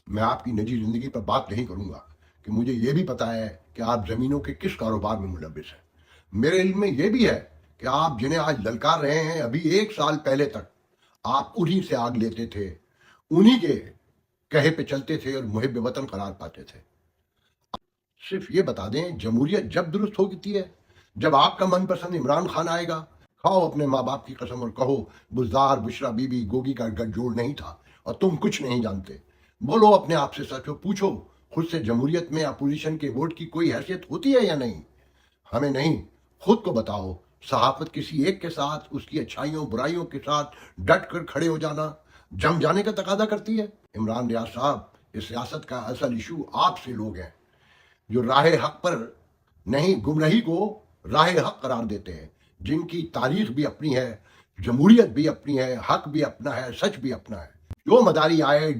میں آپ کی نجی زندگی پر بات نہیں کروں گا کہ مجھے یہ بھی پتا ہے کہ آپ زمینوں کے کس کاروبار میں ملوث ہیں. میرے علم میں یہ بھی ہے کہ آپ جنہیں آج للکار رہے ہیں ابھی 1 سال پہلے تک آپ انہی سے آگ لیتے تھے, انہی کے کہے پہ چلتے تھے اور محب وطن قرار پاتے تھے. صرف یہ بتا دیں, جمہوریت جب درست ہوتی ہے جب آپ کا من پسند عمران خان آئے گا. کھاؤ اپنے ماں باپ کی قسم اور کہو بزدار بشرا بی بی گوگی کا گٹھ جوڑ نہیں تھا اور تم کچھ نہیں جانتے. بولو اپنے آپ سے سچ, پوچھو خود سے جمہوریت میں اپوزیشن کے ووٹ کی کوئی حیثیت ہوتی ہے یا نہیں. ہمیں نہیں, خود کو بتاؤ. صحافت کسی ایک کے ساتھ اس کی اچھائیوں برائیوں کے ساتھ ڈٹ کر کھڑے ہو جانا, جم جانے کا تقاضا کرتی ہے. عمران ریاض صاحب, اس سیاست کا اصل ایشو آپ سے لوگ ہیں جو راہ حق پر نہیں گمراہی کو راہ حق قرار دیتے ہیں, جن کی تاریخ بھی اپنی ہے, جمہوریت بھی اپنی ہے, حق بھی اپنا ہے, سچ بھی اپنا ہے. جو مداری آئے